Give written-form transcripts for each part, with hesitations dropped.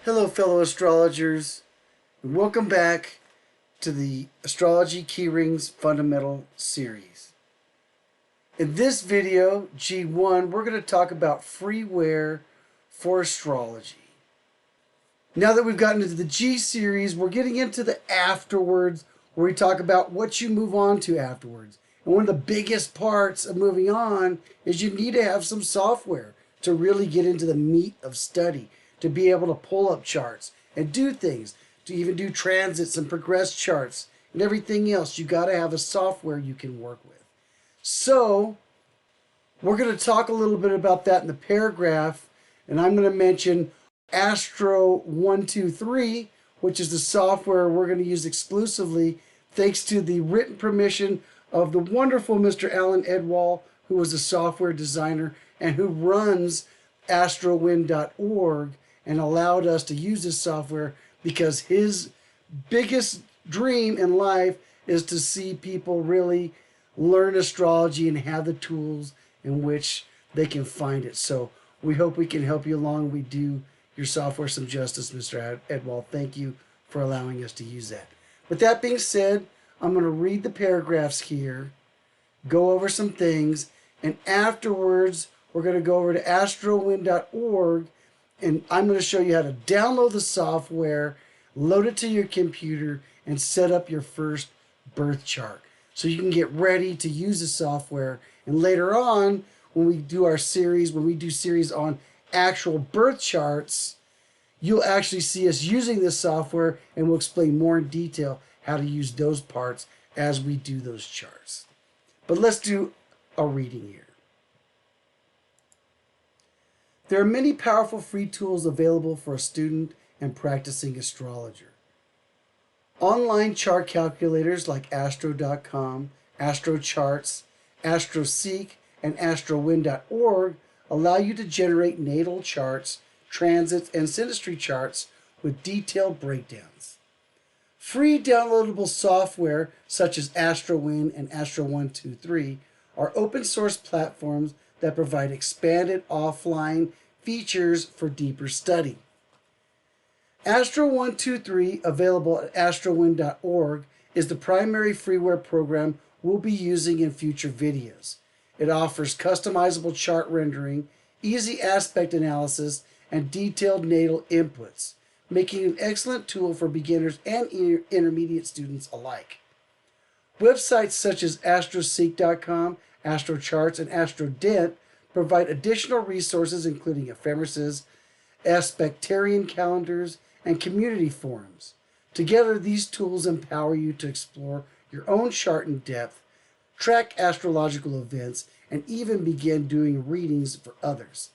Hello fellow astrologers, and welcome back to the Astrology Keyrings Fundamental Series. In this video, G1, we're going to talk about freeware for astrology. Now that we've gotten into the G series, we're getting into the afterwards, where we talk about what you move on to afterwards. And one of the biggest parts of moving on is you need to have some software to really get into the meat of study, to be able to pull up charts and do things, to even do transits and progress charts and everything else. You got to have a software you can work with. So we're going to talk a little bit about that in the paragraph, and I'm going to mention Astro123, which is the software we're going to use exclusively thanks to the written permission of the wonderful Mr. Alan Edwall, who was a software designer and who runs Astro123 and allowed us to use this software because his biggest dream in life is to see people really learn astrology and have the tools in which they can find it. So we hope we can help you along. We do your software some justice, Mr. Edwall. Thank you for allowing us to use that. With that being said, I'm going to read the paragraphs here, go over some things, and afterwards we're going to go over to astro123, and I'm going to show you how to download the software, load it to your computer, and set up your first birth chart so you can get ready to use the software. And later on, when we do our series, when we do series on actual birth charts, you'll actually see us using this software, and we'll explain more in detail how to use those parts as we do those charts. But let's do a reading here. There are many powerful free tools available for a student and practicing astrologer. Online chart calculators like Astro.com, AstroCharts, AstroSeek, and Astro123 allow you to generate natal charts, transits, and synastry charts with detailed breakdowns. Free downloadable software such as Astro1 and Astro123 are open source platforms that provide expanded offline features for deeper study. Astro123, available at astro123, is the primary freeware program we'll be using in future videos. It offers customizable chart rendering, easy aspect analysis, and detailed natal inputs, making it an excellent tool for beginners and intermediate students alike. Websites such as astroseek.com, AstroCharts, and AstroDent provide additional resources including ephemeris, aspectarian calendars, and community forums. Together, these tools empower you to explore your own chart in depth, track astrological events, and even begin doing readings for others.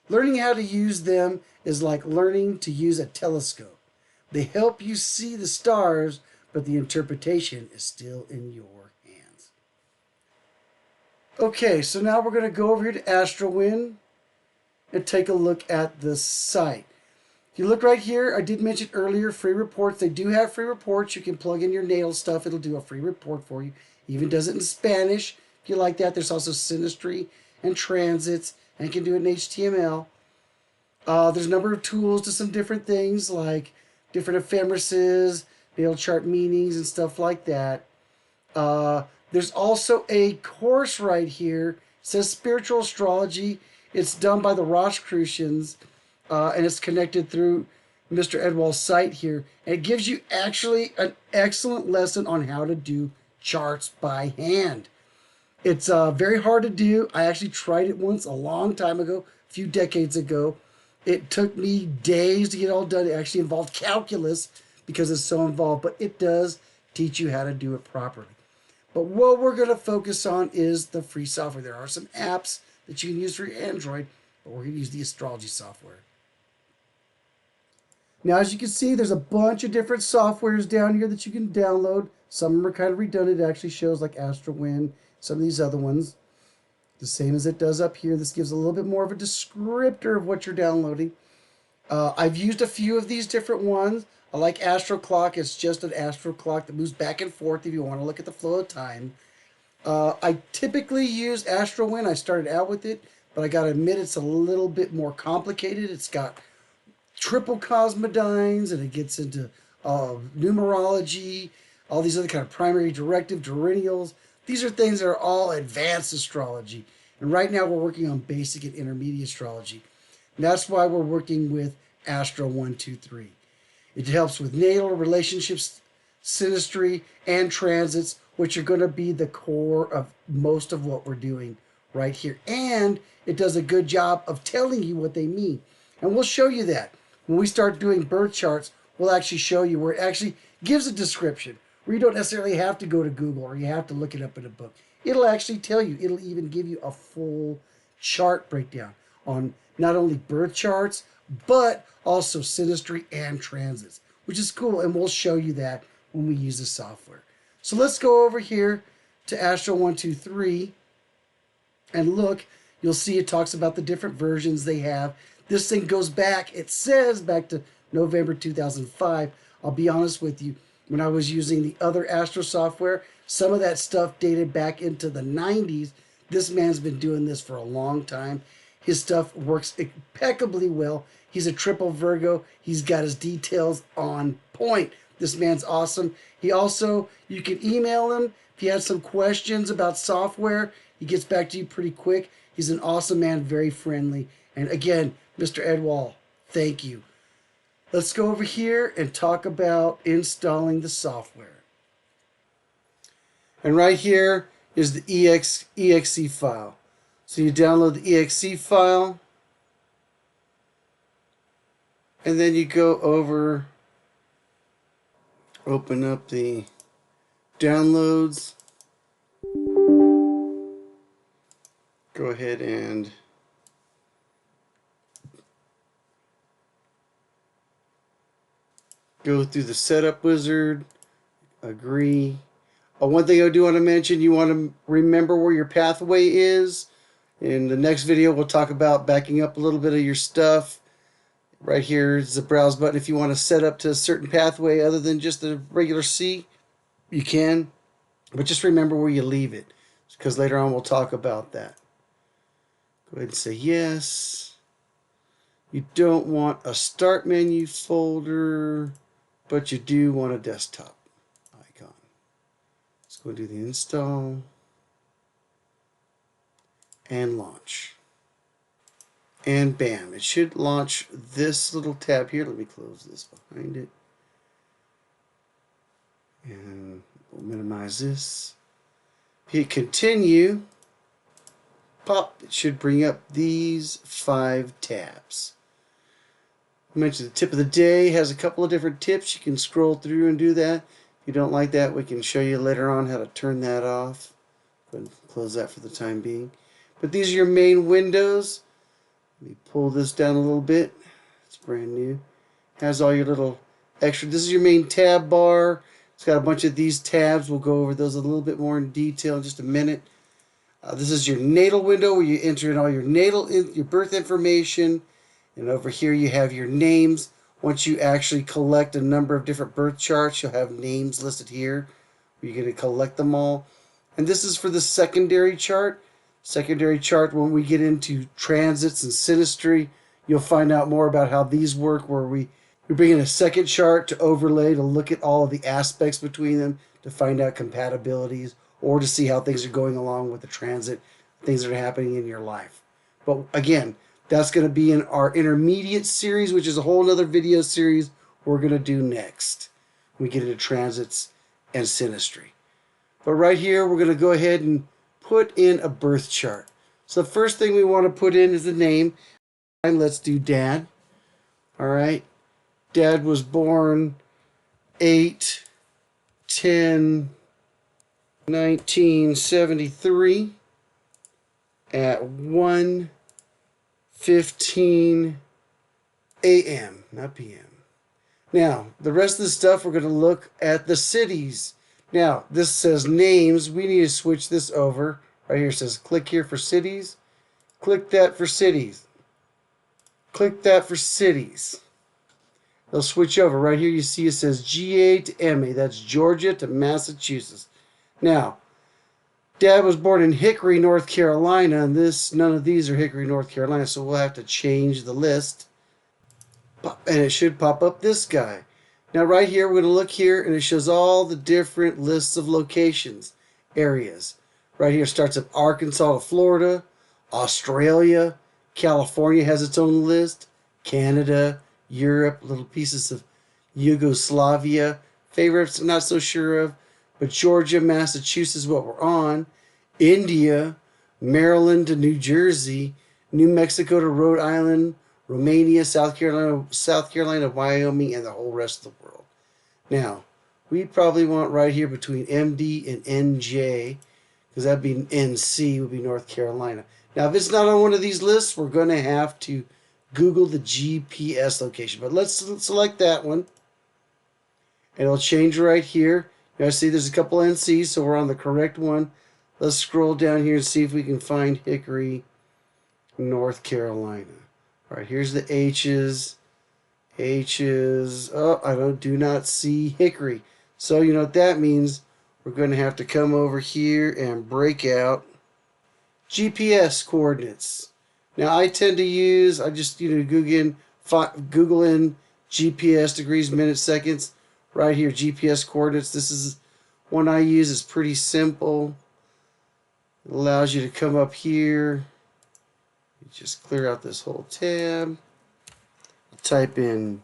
Learning how to use them is like learning to use a telescope. They help you see the stars, but the interpretation is still in your hands. Okay, so now we're going to go over here to Astro1 and take a look at the site. If you look right here, I did mention earlier free reports. They do have free reports. You can plug in your natal stuff. It'll do a free report for you. Even does it in Spanish if you like that. There's also synastry and transits, and you can do it in HTML. There's a number of tools to some different things like different ephemerises, natal chart meanings, and stuff like that. There's also a course right here. It says Spiritual Astrology. It's done by the Rosicrucians, and it's connected through Mr. Edwall's site here. And it gives you actually an excellent lesson on how to do charts by hand. It's very hard to do. I actually tried it once a long time ago, a few decades ago. It took me days to get it all done. It actually involved calculus because it's so involved, but it does teach you how to do it properly. But what we're going to focus on is the free software. There are some apps that you can use for your Android, but we're going to use the astrology software. Now, as you can see, there's a bunch of different softwares down here that you can download. Some of them are kind of redundant. It actually shows like Astro1, some of these other ones. The same as it does up here. This gives a little bit more of a descriptor of what you're downloading. I've used a few of these different ones. I like Astro Clock. It's just an Astro Clock that moves back and forth if you want to look at the flow of time. I typically use Astro1. I started out with it, but I got to admit it's a little bit more complicated. It's got triple cosmodines, and it gets into numerology, all these other kind of primary directive, perennials. These are things that are all advanced astrology. And right now we're working on basic and intermediate astrology. And that's why we're working with Astro123. It helps with natal relationships, synastry, and transits, which are going to be the core of most of what we're doing right here. And it does a good job of telling you what they mean. And we'll show you that. When we start doing birth charts, we'll actually show you where it actually gives a description, where you don't necessarily have to go to Google or you have to look it up in a book. It'll actually tell you. It'll even give you a full chart breakdown on not only birth charts, but also synastry and transits, which is cool. And we'll show you that when we use the software. So let's go over here to Astro123 and look. You'll see it talks about the different versions they have. This thing goes back, it says back to November 2005. I'll be honest with you, when I was using the other Astro software, some of that stuff dated back into the 90s. This man's been doing this for a long time. His stuff works impeccably well. He's a triple Virgo. He's got his details on point. This man's awesome. He also, you can email him if you have some questions about software. He gets back to you pretty quick. He's an awesome man, very friendly. And again, Mr. Edwall, thank you. Let's go over here and talk about installing the software. And right here is the exe file. So you download the exe file, and then you go over, open up the downloads, go ahead and go through the setup wizard, agree. One thing I do want to mention, you want to remember where your pathway is. In the next video, we'll talk about backing up a little bit of your stuff. Right here is the browse button. If you want to set up to a certain pathway other than just the regular C, you can. But just remember where you leave it, because later on we'll talk about that. Go ahead and say yes. You don't want a start menu folder, but you do want a desktop icon. Let's go do the install and launch. And bam, it should launch this little tab here. Let me close this behind it. And we'll minimize this. Hit continue. Pop, it should bring up these 5 tabs. I mentioned the tip of the day has a couple of different tips. You can scroll through and do that. If you don't like that, we can show you later on how to turn that off. Go ahead and close that for the time being. But these are your main windows. Let me pull this down a little bit. It's brand new. Has all your little extra. This is your main tab bar. It's got a bunch of these tabs. We'll go over those a little bit more in detail in just a minute. This is your natal window where you enter in all your your birth information. And over here you have your names. Once you actually collect a number of different birth charts, you'll have names listed here. You're going to collect them all. And this is for the secondary chart. Secondary chart, when we get into transits and synastry, you'll find out more about how these work, where we bring in a second chart to overlay, to look at all of the aspects between them, to find out compatibilities, or to see how things are going along with the transit, things that are happening in your life. But again, that's going to be in our intermediate series, which is a whole other video series we're going to do next when we get into transits and synastry. But right here, we're going to go ahead and put in a birth chart. So the first thing we want to put in is the name. And let's do Dad. All right. Dad was born 8/10/1973 at 1:15 a.m., not p.m. Now, the rest of the stuff, we're going to look at the cities. Now, this says names. We need to switch this over. Right here it says click here for cities. Click that for cities. Click that for cities. They'll switch over. Right here you see it says GA to MA. That's Georgia to Massachusetts. Now, Dad was born in Hickory, North Carolina, and none of these are Hickory, North Carolina, so we'll have to change the list. And it should pop up this guy. Now right here, we're going to look here, and it shows all the different lists of locations, areas. Right here starts at Arkansas to Florida, Australia, California has its own list, Canada, Europe, little pieces of Yugoslavia, favorites I'm not so sure of, but Georgia, Massachusetts, what we're on, India, Maryland to New Jersey, New Mexico to Rhode Island, Romania, South Carolina, Wyoming, and the whole rest of the world. Now, we probably want right here between MD and NJ, because that'd be NC, would be North Carolina. Now, if it's not on one of these lists, we're going to have to Google the GPS location. But let's select that one. And it'll change right here. You guys see there's a couple NCs, so we're on the correct one. Let's scroll down here and see if we can find Hickory, North Carolina. All right, here's the H's. H's. Oh, I do not see Hickory. So you know what that means. We're going to have to come over here and break out GPS coordinates. Now I tend to use, I just Google in GPS degrees, minutes, seconds. Right here, GPS coordinates. This is one I use. It's pretty simple. It allows you to come up here. You just clear out this whole tab. Type in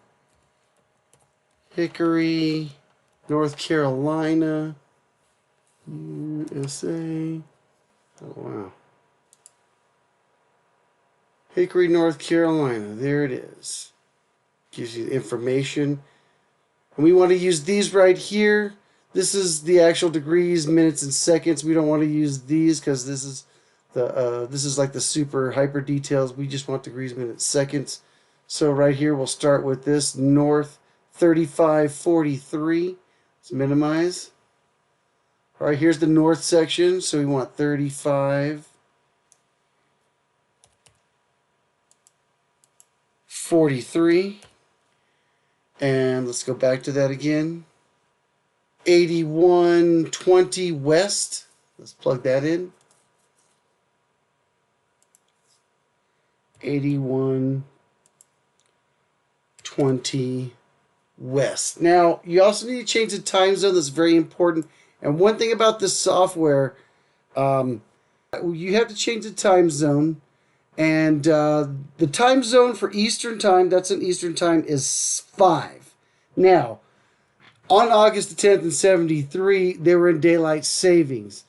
Hickory, North Carolina, USA. Oh, wow. Hickory, North Carolina. There it is. Gives you the information. And we want to use these right here. This is the actual degrees, minutes, and seconds. We don't want to use these because this is like the super hyper details. We just want degrees, minutes, seconds. So right here we'll start with this north 3543. Let's minimize. All right, here's the north section. So we want 3543. And let's go back to that again. 8120 west. Let's plug that in. 8120 west. Now, you also need to change the time zone. That's very important. And one thing about this software, you have to change the time zone. And the time zone for Eastern time, that's in Eastern time, is 5. Now, on August the 10th in 73, they were in daylight savings.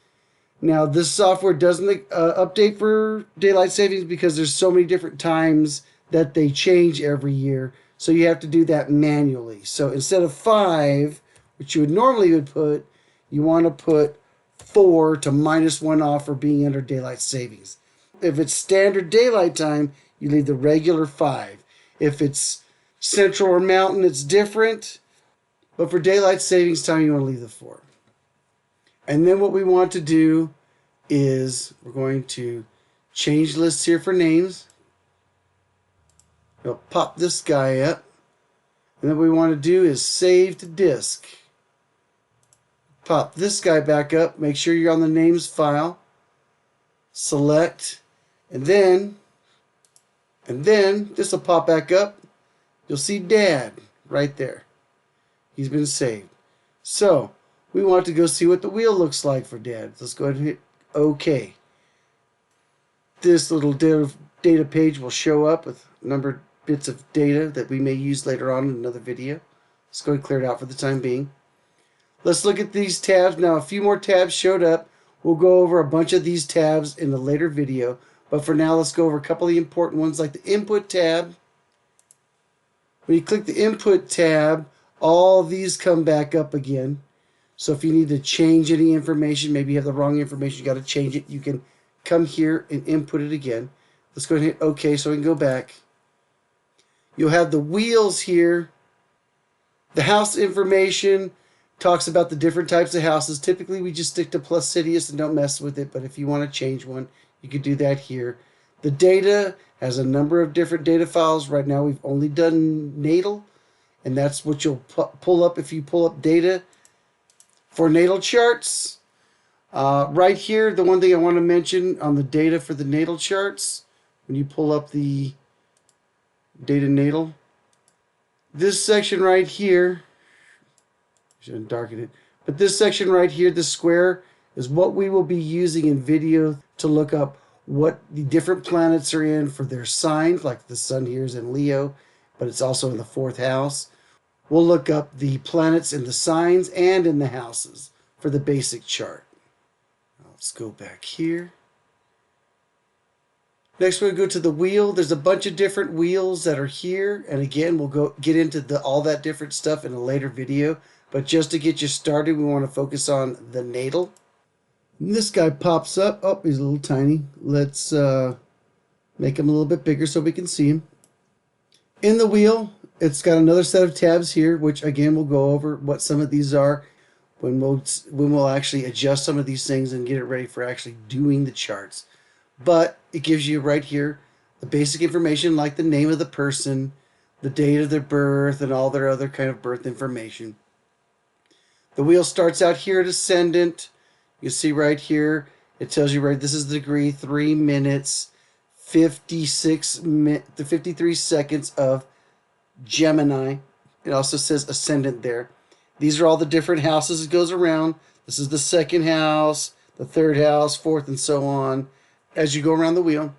Now, this software doesn't update for daylight savings because there's so many different times that they change every year. So you have to do that manually. So instead of 5, which you would normally put, you want to put 4 to -1 off for being under daylight savings. If it's standard daylight time, you leave the regular 5. If it's central or mountain, it's different. But for daylight savings time, you want to leave the 4. And then what we want to do is we're going to change lists here for names. We'll pop this guy up. And then what we want to do is save to disk. Pop this guy back up. Make sure you're on the names file. Select. And then this will pop back up. You'll see Dad right there. He's been saved. So we want to go see what the wheel looks like for Dad. Let's go ahead and hit OK. This little data page will show up with numbered bits of data that we may use later on in another video. Let's go ahead and clear it out for the time being. Let's look at these tabs. Now a few more tabs showed up. We'll go over a bunch of these tabs in a later video. But for now, let's go over a couple of the important ones like the Input tab. When you click the Input tab, all of these come back up again. So if you need to change any information, maybe you have the wrong information, you got to change it, you can come here and input it again. Let's go ahead and hit OK so we can go back. You'll have the wheels here. The house information talks about the different types of houses. Typically, we just stick to Placidius and don't mess with it, but if you want to change one, you could do that here. The data has a number of different data files. Right now, we've only done natal, and that's what you'll pull up if you pull up data for natal charts. Right here, the one thing I want to mention on the data for the natal charts, when you pull up the data natal, This section right here, shouldn't darken it, but this section right here, the square, is what we will be using in video to look up what the different planets are in for their signs, like the sun here is in Leo, but it's also in the 4th house. We'll look up the planets in the signs and in the houses for the basic chart. Let's go back here. Next, we'll go to the wheel. There's a bunch of different wheels that are here. And again, we'll get into all that different stuff in a later video. But just to get you started, we want to focus on the natal. And this guy pops up. Oh, he's a little tiny. Let's make him a little bit bigger so we can see him. In the wheel, it's got another set of tabs here, which again, we'll go over what some of these are when we'll actually adjust some of these things and get it ready for actually doing the charts. But it gives you right here the basic information like the name of the person, the date of their birth, and all their other kind of birth information. The wheel starts out here at ascendant. You see right here, it tells you right, this is the degree, 3 minutes, 53 seconds of Gemini. It also says ascendant there. These are all the different houses it goes around. This is the 2nd house, the 3rd house, 4th, and so on. As you go around the wheel,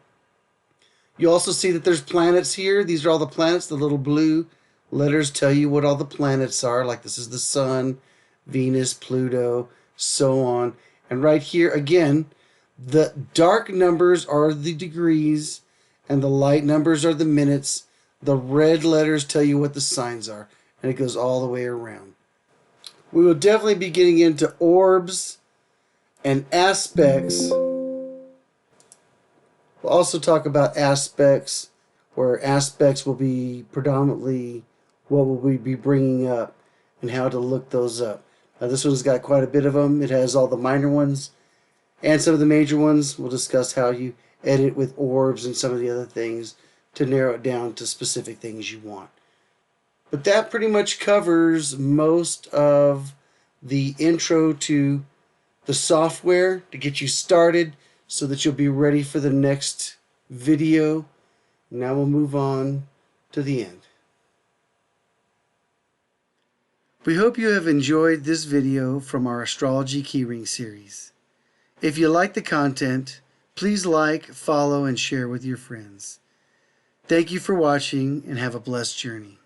you also see that there's planets here. These are all the planets. The little blue letters tell you what all the planets are. Like this is the Sun, Venus, Pluto, so on. And right here, again, the dark numbers are the degrees and the light numbers are the minutes. The red letters tell you what the signs are. And it goes all the way around. We will definitely be getting into orbs and aspects. We'll also talk about aspects, where aspects will be predominantly what will we be bringing up and how to look those up. Now this one's got quite a bit of them. It has all the minor ones and some of the major ones. We'll discuss how you edit with orbs and some of the other things to narrow it down to specific things you want. But that pretty much covers most of the intro to the software to get you started, so that you'll be ready for the next video. Now we'll move on to the end. We hope you have enjoyed this video from our Astrology Keyring series. If you like the content, please like, follow, and share with your friends. Thank you for watching and have a blessed journey.